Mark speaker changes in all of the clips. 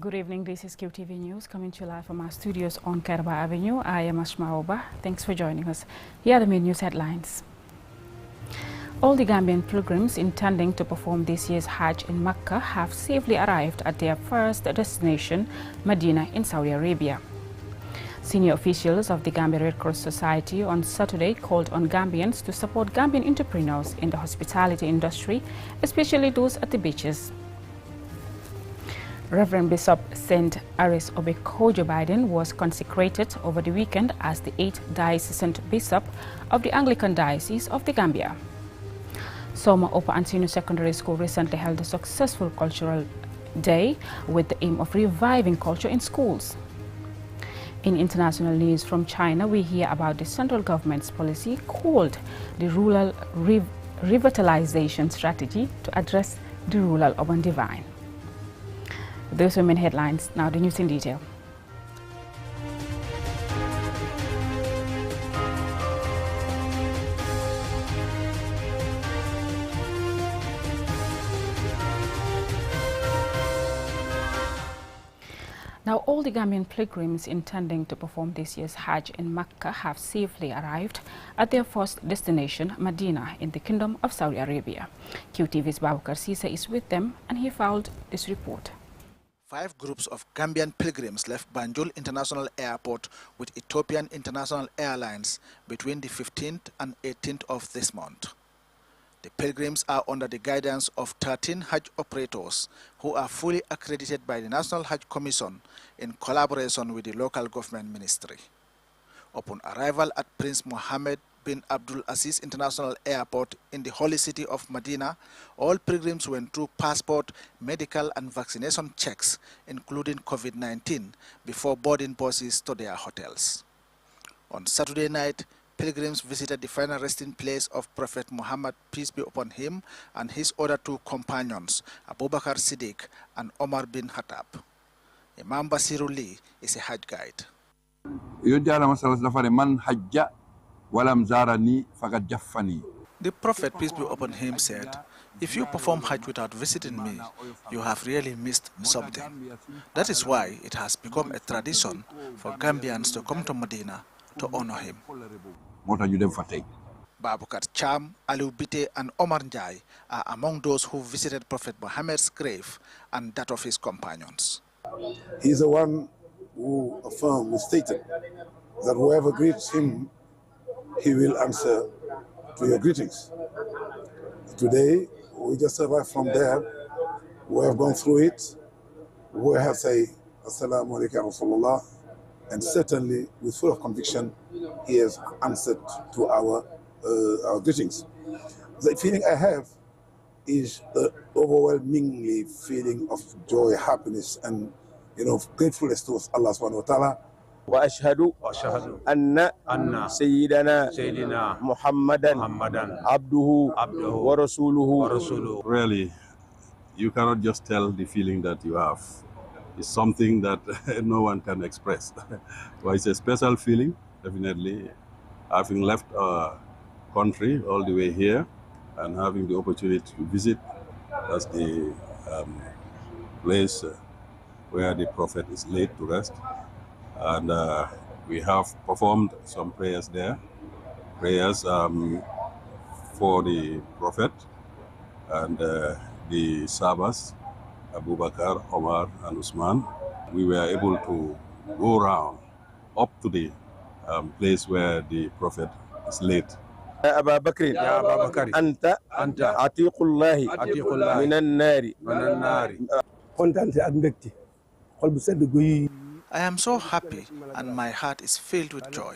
Speaker 1: Good evening, this is QTV News coming to you live from our studios on Kairaba Avenue. I am Ashma Oba. Thanks for joining us. Here are the main news headlines. All the Gambian pilgrims intending to perform this year's Hajj in Mecca have safely arrived at their first destination, Medina in Saudi Arabia. Senior officials of the Gambia Red Cross Society on Saturday called on Gambians to support Gambian entrepreneurs in the hospitality industry, especially those at the beaches. Reverend Bishop St. Aris Obekojo Biden was consecrated over the weekend as the 8th diocesan bishop of the Anglican Diocese of the Gambia. Soma Opa Antino Secondary School recently held a successful cultural day with the aim of reviving culture in schools. In international news from China, we hear about the central government's policy called the Rural Revitalization Strategy to address the rural urban divide. Those were main headlines. Now the news in detail. Now, all the Gambian pilgrims intending to perform this year's Hajj in Mecca have safely arrived at their first destination, Medina, in the Kingdom of Saudi Arabia. QTV's Babukar Sisa is with them, and he filed this report.
Speaker 2: 5 groups of Gambian pilgrims left Banjul International Airport with Ethiopian International Airlines between the 15th and 18th of this month. The pilgrims are under the guidance of 13 Hajj operators who are fully accredited by the National Hajj Commission in collaboration with the local government ministry. Upon arrival at Prince Mohammed bin Abdul Aziz International Airport in the holy city of Medina, all pilgrims went through passport, medical and vaccination checks, including COVID-19, before boarding buses to their hotels. On Saturday night, pilgrims visited the final resting place of Prophet Muhammad, peace be upon him, and his other 2 companions, Abu Bakr Siddiq and Omar bin Khattab. Imam Basiru Lee is a Hajj guide. The Prophet, peace be upon him, said, "If you perform Hajj without visiting me, you have really missed something." That is why it has become a tradition for Gambians to come to Medina to honor him. Babukar Cham, Aliu Bite and Omar Njai are among those who visited Prophet Muhammad's grave and that of his companions.
Speaker 3: He is the one who affirmed, who stated that whoever greets him, he will answer to your greetings. Today, we just arrived from there. We have gone through it. We have said, Assalamu alaikum Rasulullah, and certainly, with full of conviction, he has answered to our greetings. The feeling I have is the overwhelmingly feeling of joy, happiness, and gratefulness towards Allah subhanahu wa ta'ala.
Speaker 4: وأشهد أن سيدنا محمدا عبده ورسوله.
Speaker 5: Really, you cannot just tell the feeling that you have. It's something that no one can express. But it's a special feeling, definitely. Having left our country all the way here and having the opportunity to visit, that's the place where the Prophet is laid to rest. And we have performed some prayers there, prayers for the Prophet and the Sahabas, Abu Bakr, Omar and Usman. We were able to go around up to the place where the Prophet is laid.
Speaker 4: يا أبا بكر أنت عتيق الله من النار.
Speaker 2: I am so happy and my heart is filled with joy.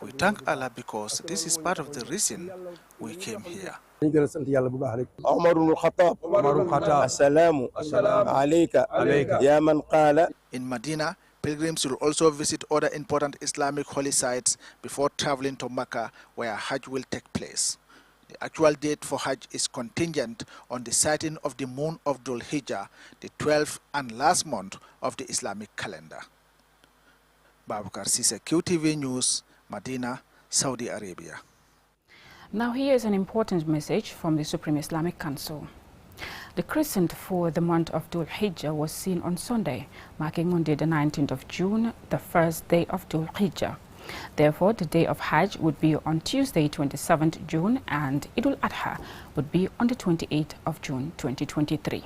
Speaker 2: We thank Allah because this is part of the reason we came here.
Speaker 4: عمر بن الخطاب السلام عليك يا من قال.
Speaker 2: In Medina, pilgrims will also visit other important Islamic holy sites before traveling to Mecca, where Hajj will take place. The actual date for Hajj is contingent on the sighting of the moon of Dhul Hijjah, the 12th and last month of the Islamic calendar. Babukar Sisa, QTV News, Medina, Saudi Arabia.
Speaker 1: Now here is an important message from the Supreme Islamic Council. The crescent for the month of Dhul Hijjah was seen on Sunday, marking Monday the 19th of June, the first day of Dhul Hijjah. Therefore, the day of Hajj would be on Tuesday, 27th June, and Eid al-Adha would be on the 28th of June, 2023.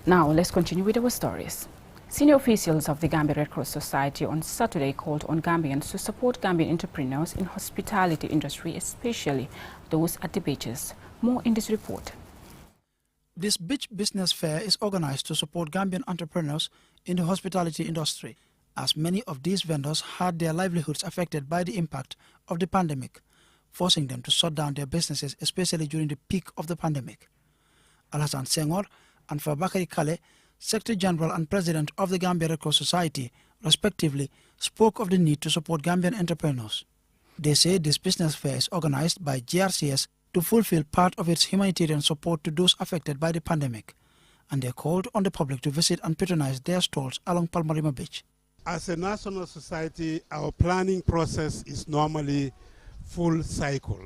Speaker 1: Now, let's continue with our stories. Senior officials of the Gambia Red Cross Society on Saturday called on Gambians to support Gambian entrepreneurs in hospitality industry, especially those at the beaches. More in this report.
Speaker 6: This beach business fair is organized to support Gambian entrepreneurs in the hospitality industry, as many of these vendors had their livelihoods affected by the impact of the pandemic, forcing them to shut down their businesses, especially during the peak of the pandemic. Alhassan Senghor and Fabakary Kale, Secretary General and President of the Gambia Red Cross Society, respectively, spoke of the need to support Gambian entrepreneurs. They say this business fair is organized by GRCS to fulfill part of its humanitarian support to those affected by the pandemic, and they called on the public to visit and patronize their stalls along Palmarima Beach.
Speaker 7: As a national society, our planning process is normally full cycle,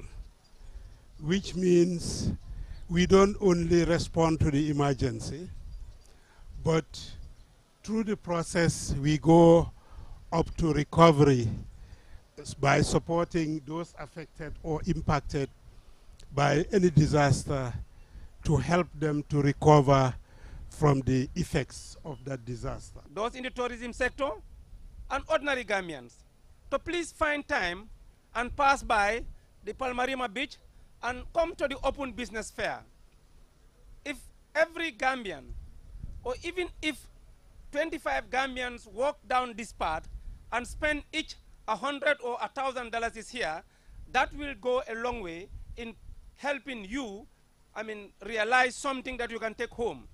Speaker 7: which means we don't only respond to the emergency, but through the process we go up to recovery by supporting those affected or impacted by any disaster to help them to recover from the effects of that disaster.
Speaker 8: Those in the tourism sector and ordinary Gambians to please find time and pass by the Palmarima Beach and come to the open business fair. If every Gambian, or even if 25 Gambians walk down this path and spend each $100 or $1,000 is here, that will go a long way in helping you, realize something that you can take home.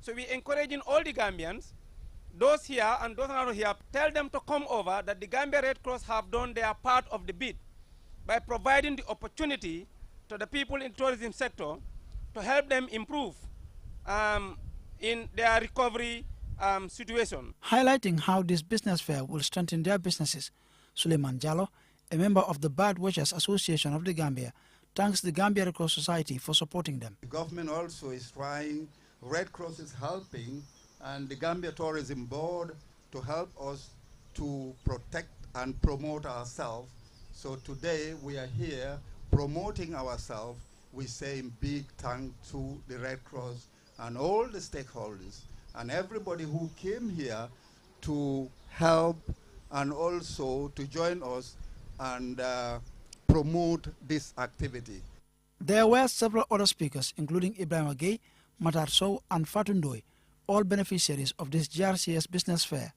Speaker 8: So we're encouraging all the Gambians, those here and those not here, tell them to come over, that the Gambia Red Cross have done their part of the bid by providing the opportunity to the people in the tourism sector to help them improve in their recovery situation.
Speaker 6: Highlighting how this business fair will strengthen their businesses, Suleiman Jallo, a member of the Bird Watchers Association of the Gambia, thanks the Gambia Red Cross Society for supporting them.
Speaker 9: The government also is trying, Red Cross is helping, and the Gambia Tourism Board to help us to protect and promote ourselves. So today we are here promoting ourselves. We say big thanks to the Red Cross and all the stakeholders and everybody who came here to help and also to join us and promote this activity.
Speaker 6: There were several other speakers, including Ibrahim Agay, Matar Sow and Fatundoy, all beneficiaries of this GRCS business fair.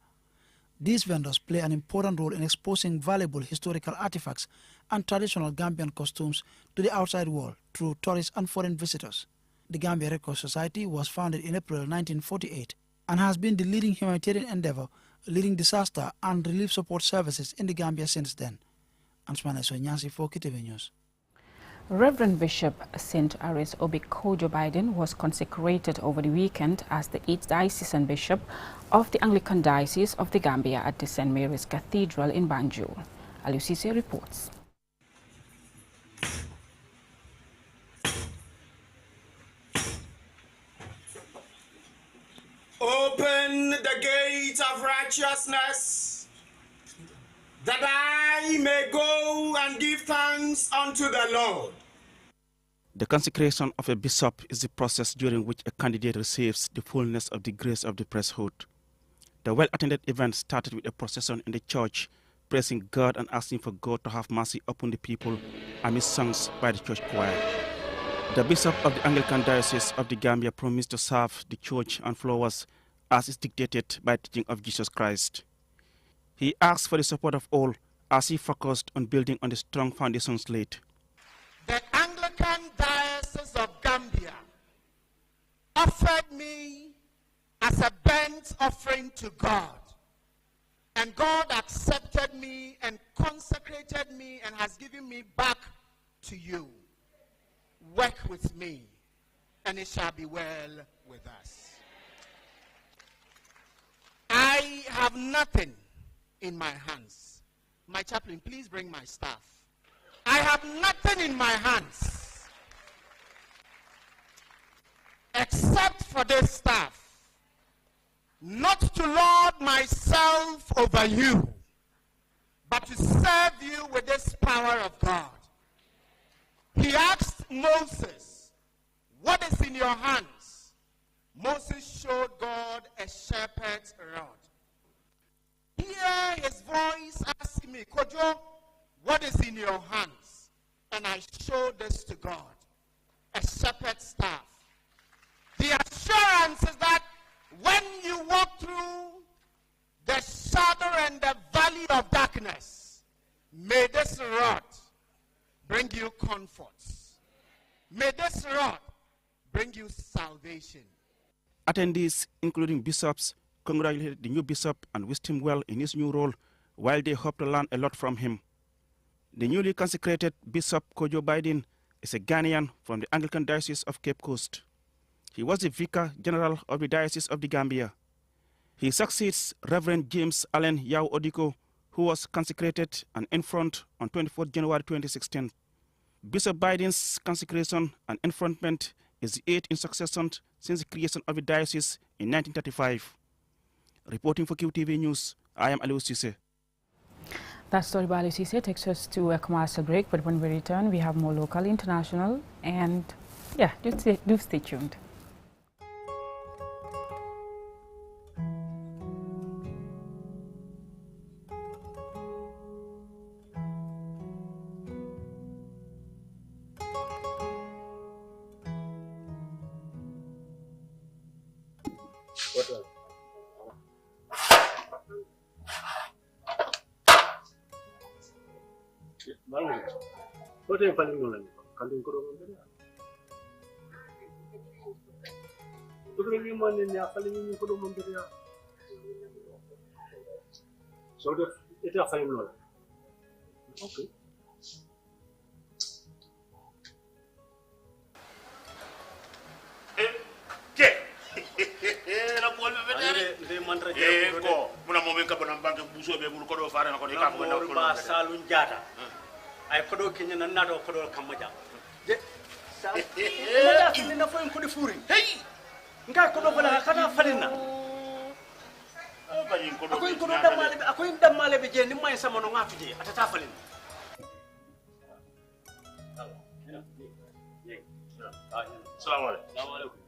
Speaker 6: These vendors play an important role in exposing valuable historical artifacts and traditional Gambian costumes to the outside world through tourists and foreign visitors. The Gambia Red Cross Society was founded in April 1948 and has been the leading humanitarian endeavor, leading disaster and relief support services in the Gambia since then. Ansmane Sonyansi for KTV News.
Speaker 1: Reverend Bishop St. Aris Obikojo Biden was consecrated over the weekend as the 8th Diocesan Bishop of the Anglican Diocese of the Gambia at the St. Mary's Cathedral in Banjul. Alusise reports.
Speaker 10: Open the gate of righteousness, that I may go and give thanks unto the Lord.
Speaker 11: The consecration of a bishop is the process during which a candidate receives the fullness of the grace of the priesthood. The well-attended event started with a procession in the church, praising God and asking for God to have mercy upon the people amid songs by the church choir. The bishop of the Anglican Diocese of the Gambia promised to serve the church and followers as is dictated by the teaching of Jesus Christ. He asked for the support of all as he focused on building on the strong foundations laid.
Speaker 10: The Anglican Diocese of Gambia offered me as a burnt offering to God. And God accepted me and consecrated me and has given me back to you. Work with me, and it shall be well with us. I have nothing in my hands. My chaplain, please bring my staff. I have nothing in my hands. except for this staff, not to lord myself over you, but to serve you with this power of God. He asked Moses, what is in your hands? Moses showed God a shepherd's rod. Hear his voice asking me, Kojo, what is in your hands? And I showed this to God, a shepherd's staff. The assurance is that when you walk through the shadow and the valley of darkness, may this rod bring you comfort. May this rod bring you salvation.
Speaker 11: Attendees, including bishops, congratulated the new bishop and wished him well in his new role, while they hope to learn a lot from him. The newly consecrated Bishop Kojo Biden is a Ghanaian from the Anglican Diocese of Cape Coast. He was the Vicar General of the Diocese of the Gambia. He succeeds Reverend James Allen Yao Odiko, who was consecrated and enthroned on 24 January 2016. Bishop Biden's consecration and enthronement is the 8th in succession since the creation of the diocese in 1935. Reporting for QTV News, I am Aliou Cisse.
Speaker 1: That story by Aliou Cisse takes us to a commercial break, but when we return, we have more local, international, and yeah, do stay tuned.
Speaker 12: What are you doing? Can't go over there. So it's a fine law. Okay.
Speaker 13: ay kodo kenya nan nato kodo kamaja je sa mala finna fo en ko furi hey nga kodo bala kata falina bayin kodo akoy damale be je ni may sama no ngatu je atata falina
Speaker 14: assalamu alaikum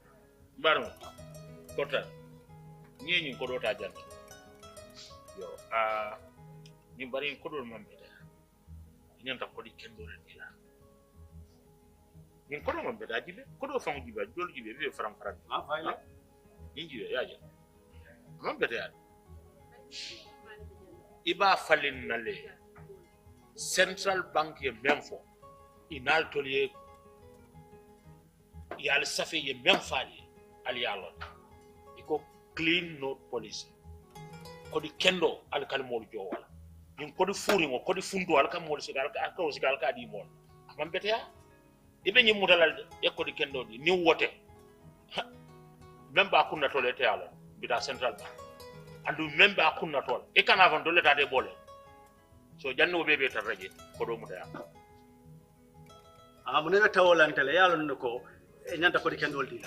Speaker 14: baru kota nyinyi kodo ta jant yo ni bari kodo mambe nyanta ko di kendo ren dila min ko mo be daji be ko do fam jiba jol jibe be faram faram fayla ni jibe yaaje mo be taal iba falin nale central bank ye memfo inal tolier yal safi ye memfali al yalo iko clean note policy ko di kendo al kalmol jowala in kodi furi ngo kodi fundo alka mol sigal ka o sigal ka di mol am betea ibe nyi mutalal e kodi kendo di ni wote memba kunna tole te ala bita central bank andu memba kunna tole e kana van dole ta de bole so janno bebe tarraje ko do mutaya
Speaker 13: munena tawolantele yalon ko e nyanta kodi kendo di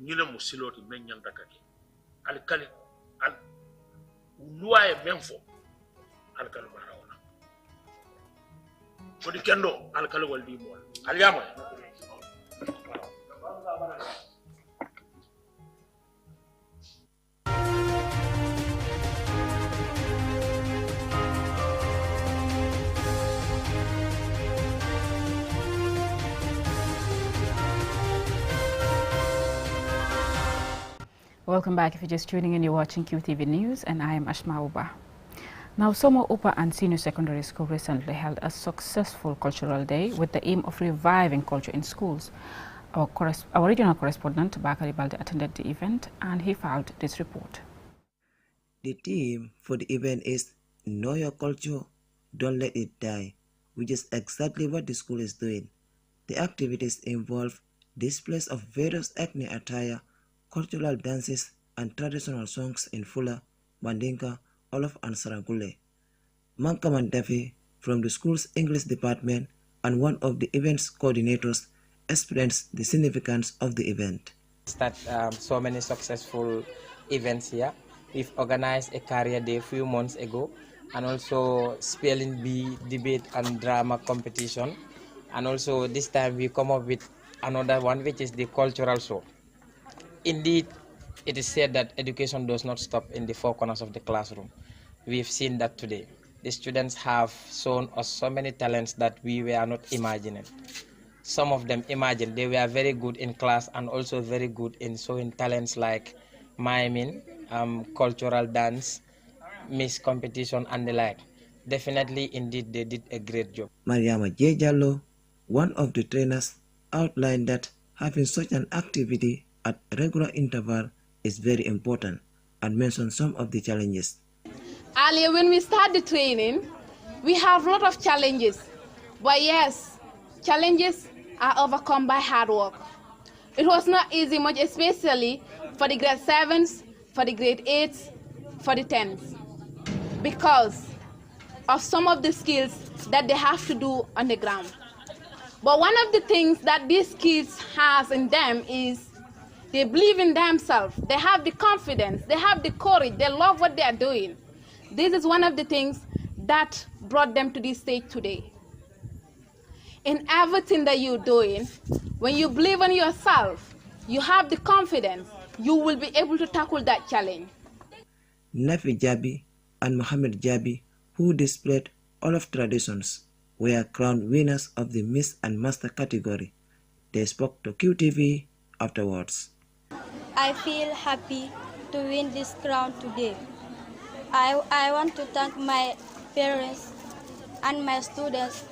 Speaker 14: ñina mu siloti men ñanta kake al kali al luwaye men fo al kali barawna ko di kendo al kali waldi mo al yama
Speaker 1: Welcome back. If you're just tuning in, you're watching QTV News, and I am Ashma Uba. Now, Somo Upper and Senior Secondary School recently held a successful cultural day with the aim of reviving culture in schools. Our regional correspondent, Bakari Balde, attended the event and he filed this report.
Speaker 15: The theme for the event is Know Your Culture, Don't Let It Die, which is exactly what the school is doing. The activities involve displays of various ethnic attire, cultural dances, and traditional songs in Fula, Mandinka, Olof, and Sarangule. Mankaman Dafi from the school's English department and one of the event's coordinators explains the significance of the event.
Speaker 16: So many successful events here. We've organized a career day a few months ago, and also spelling bee debate and drama competition. And also this time we come up with another one, which is the cultural show. Indeed, it is said that education does not stop in the four corners of the classroom. We've seen that today. The students have shown us so many talents that we were not imagining. Some of them imagined they were very good in class and also very good in showing talents like miming, cultural dance, miss competition, and the like. Definitely, indeed, they did a great job.
Speaker 15: Mariama J. Jallo, one of the trainers, outlined that having such an activity at regular interval is very important and mentioned some of the challenges.
Speaker 17: Earlier, when we start the training, we have a lot of challenges. But yes, challenges are overcome by hard work. It was not easy, much especially for the grade 7s, for the grade 8s, for the 10s, because of some of the skills that they have to do on the ground. But one of the things that these kids have in them is they believe in themselves, they have the confidence, they have the courage, they love what they are doing. This is one of the things that brought them to this stage today. In everything that you're doing, when you believe in yourself, you have the confidence, you will be able to tackle that challenge.
Speaker 15: Nafi Jabi and Mohammed Jabi, who displayed all of traditions, were crowned winners of the Miss and Master category. They spoke to QTV afterwards.
Speaker 18: I feel happy to win this crown today. I want to thank my parents and my students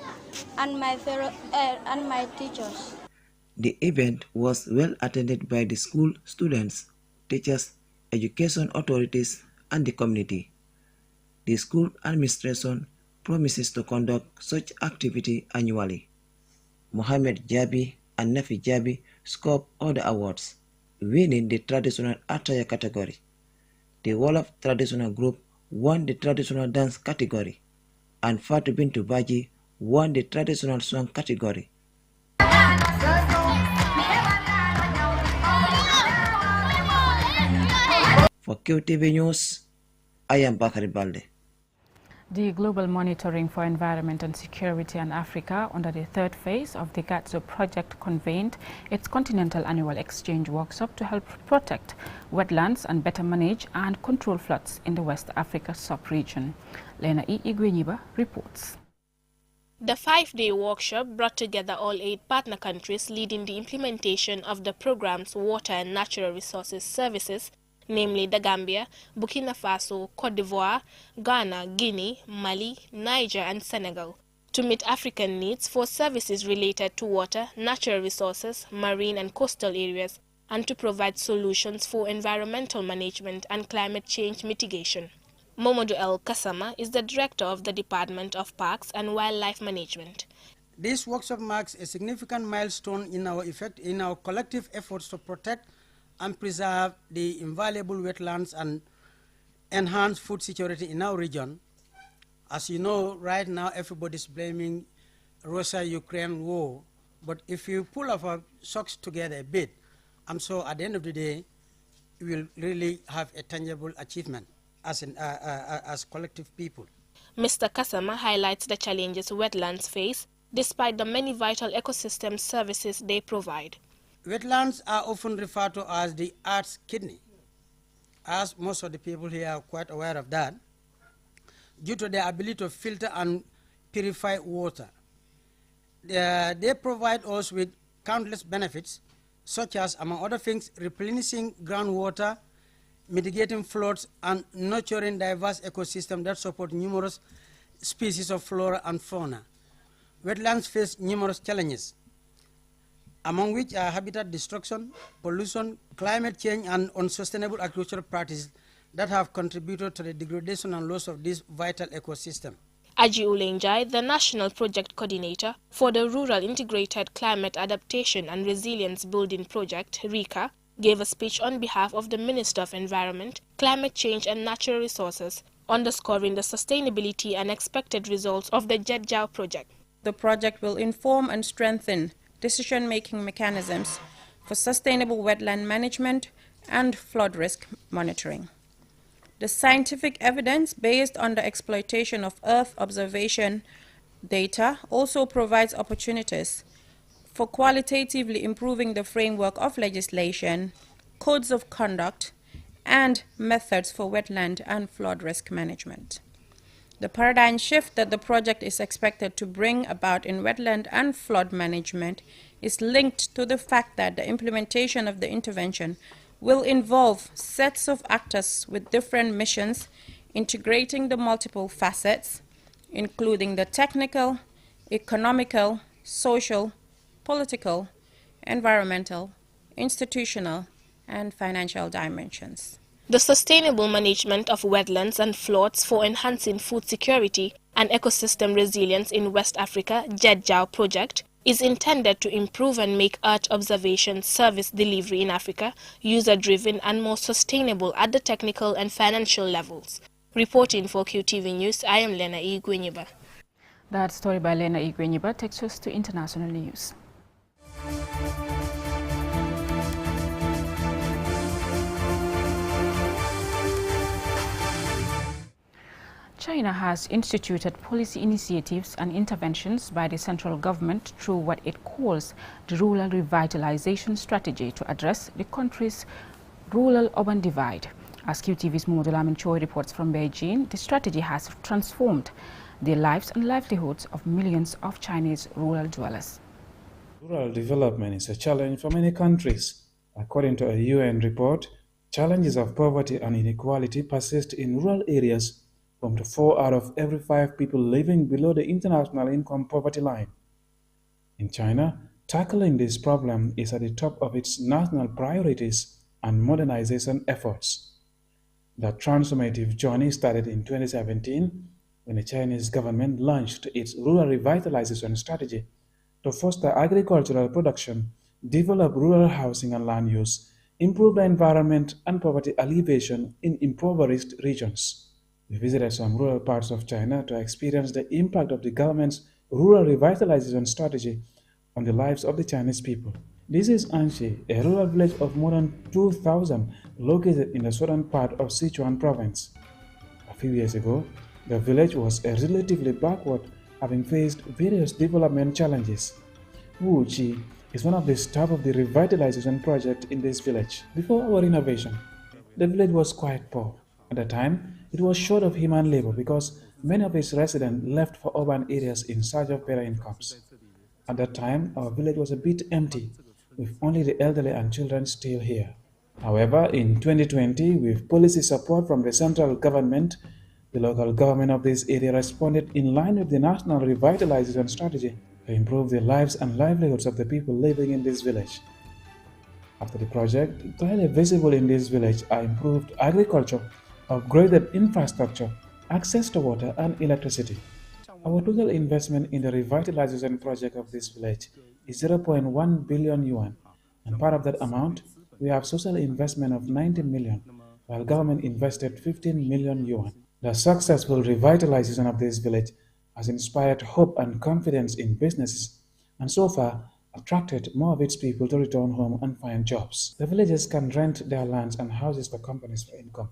Speaker 18: and my teachers.
Speaker 15: The event was well attended by the school students, teachers, education authorities, and the community. The school administration promises to conduct such activity annually. Mohammed Jabi and Nafi Jabi scored all the awards, winning the traditional attire category. The Wolof traditional group won the traditional dance category, and Fatou Bintou Baji won the traditional song category. For QTV News, I am Bakari Balde.
Speaker 1: The Global Monitoring for Environment and Security in Africa, under the third phase of the GATSO project, convened its Continental Annual Exchange Workshop to help protect wetlands and better manage and control floods in the West Africa sub-region. Lena E. Igwenyiba reports.
Speaker 19: The 5-day workshop brought together all 8 partner countries leading the implementation of the program's water and natural resources services, namely the Gambia, Burkina Faso, Cote d'Ivoire, Ghana, Guinea, Mali, Niger, and Senegal, to meet African needs for services related to water, natural resources, marine and coastal areas, and to provide solutions for environmental management and climate change mitigation. Momodu El Kasama is the director of the Department of Parks and Wildlife Management.
Speaker 20: This workshop marks a significant milestone in our collective efforts to protect and preserve the invaluable wetlands and enhance food security in our region. As you know, right now everybody's blaming Russia-Ukraine war, but if you pull our socks together a bit, I'm sure at the end of the day, we will really have a tangible achievement as collective people.
Speaker 19: Mr. Kasama highlights the challenges wetlands face despite the many vital ecosystem services they provide.
Speaker 20: Wetlands are often referred to as the Earth's kidney, as most of the people here are quite aware of that, due to their ability to filter and purify water. They provide us with countless benefits, such as, among other things, replenishing groundwater, mitigating floods, and nurturing diverse ecosystems that support numerous species of flora and fauna. Wetlands face numerous challenges, among which are habitat destruction, pollution, climate change, and unsustainable agricultural practices that have contributed to the degradation and loss of this vital ecosystem.
Speaker 19: Aji Ulenjai, the National Project Coordinator for the Rural Integrated Climate Adaptation and Resilience Building Project, RICA, gave a speech on behalf of the Minister of Environment, Climate Change and Natural Resources, underscoring the sustainability and expected results of the Jedjao project.
Speaker 21: The project will inform and strengthen decision-making mechanisms for sustainable wetland management and flood risk monitoring. The scientific evidence based on the exploitation of Earth observation data also provides opportunities for qualitatively improving the framework of legislation, codes of conduct, and methods for wetland and flood risk management. The paradigm shift that the project is expected to bring about in wetland and flood management is linked to the fact that the implementation of the intervention will involve sets of actors with different missions, integrating the multiple facets, including the technical, economical, social, political, environmental, institutional, and financial dimensions.
Speaker 19: The sustainable management of wetlands and floods for enhancing food security and ecosystem resilience in West Africa, Jedjao project, is intended to improve and make Earth observation service delivery in Africa user-driven and more sustainable at the technical and financial levels. Reporting for QTV News, I am Lena Igwenyiba.
Speaker 1: That story by Lena Igwenyiba takes us to international news. China has instituted policy initiatives and interventions by the central government through what it calls the Rural Revitalization Strategy to address the country's rural-urban divide. As QTV's Modulamin Choi reports from Beijing, the strategy has transformed the lives and livelihoods of millions of Chinese rural dwellers.
Speaker 22: Rural development is a challenge for many countries. According to a UN report, challenges of poverty and inequality persist in rural areas, from 4 out of every 5 people living below the international income poverty line. In China, tackling this problem is at the top of its national priorities and modernization efforts. The transformative journey started in 2017 when the Chinese government launched its Rural Revitalization Strategy to foster agricultural production, develop rural housing and land use, improve the environment and poverty alleviation in impoverished regions. We visited some rural parts of China to experience the impact of the government's Rural Revitalization Strategy on the lives of the Chinese people. This is Anxi, a rural village of more than 2,000 located in the southern part of Sichuan province. A few years ago, the village was relatively backward, having faced various development challenges. Wu Qi is one of the staff of the revitalization project in this village. Before our renovation, the village was quite poor. At the time, it was short of human labor because many of its residents left for urban areas in search of better incomes. At that time, our village was a bit empty, with only the elderly and children still here. However, in 2020, with policy support from the central government, the local government of this area responded in line with the National Revitalization Strategy to improve the lives and livelihoods of the people living in this village. After the project, clearly visible in this village are improved agriculture, upgraded infrastructure, access to water and electricity. Our total investment in the revitalization project of this village is 0.1 billion yuan, and part of that amount, we have social investment of 90 million, while government invested 15 million yuan. The successful revitalization of this village has inspired hope and confidence in businesses, and so far attracted more of its people to return home and find jobs. The villagers can rent their lands and houses to companies for income,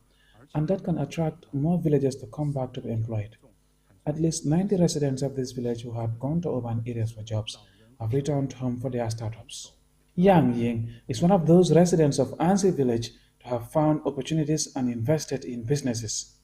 Speaker 22: and that can attract more villagers to come back to be employed. At least 90 residents of this village who had gone to urban areas for jobs have returned home for their startups. Yang Ying is one of those residents of Ansi village to have found opportunities and invested in businesses.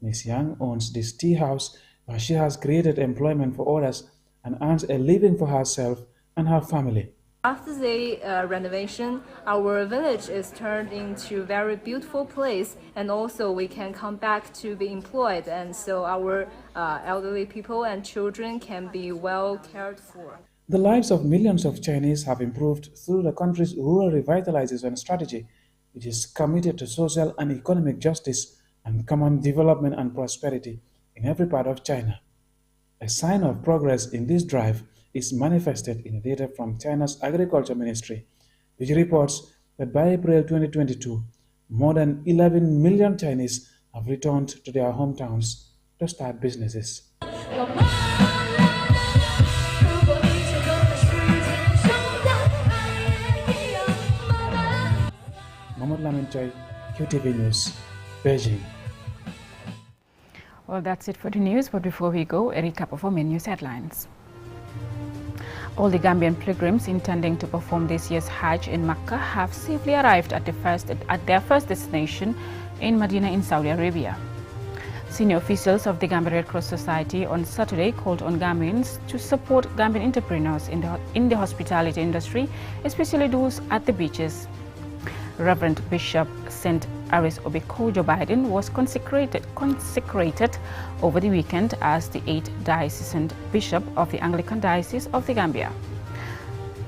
Speaker 22: Ms. Yang owns this tea house where she has created employment for others and earns a living for herself and her family.
Speaker 3: After the renovation, our village is turned into a very beautiful place, and also we can come back to be employed, and so our elderly people and children can be well cared for.
Speaker 22: The lives of millions of Chinese have improved through the country's rural revitalization strategy, which is committed to social and economic justice and common development and prosperity in every part of China. A sign of progress in this drive is manifested in data from China's Agriculture Ministry, which reports that by April 2022, more than 11 million Chinese have returned to their hometowns to start businesses. Mohamed Lamin Choi, QTV News, Beijing.
Speaker 1: Well, that's it for the news, but before we go, a recap of our main news headlines. All the Gambian pilgrims intending to perform this year's Hajj in Mecca have safely arrived at their first destination in Medina in Saudi Arabia. Senior officials of the Gambia Red Cross Society on Saturday called on Gambians to support Gambian entrepreneurs in the hospitality industry, especially those at the beaches. Reverend Bishop St. Aris Obekojo Biden was consecrated over the weekend as the 8th diocesan bishop of the Anglican Diocese of the Gambia.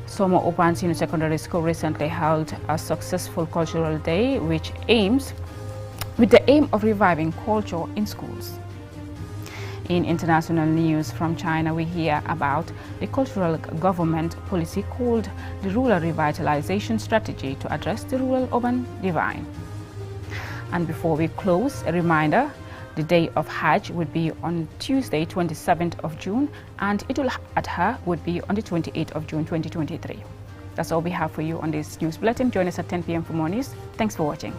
Speaker 1: Somo Opan Senior Secondary School recently held a successful cultural day with the aim of reviving culture in schools. In international news from China, we hear about the cultural government policy called the Rural Revitalization Strategy to address the rural-urban divide. And before we close, a reminder, the day of Hajj would be on Tuesday, 27th of June, and Idul Adha would be on the 28th of June, 2023. That's all we have for you on this news bulletin. Join us at 10 p.m. for more news. Thanks for watching.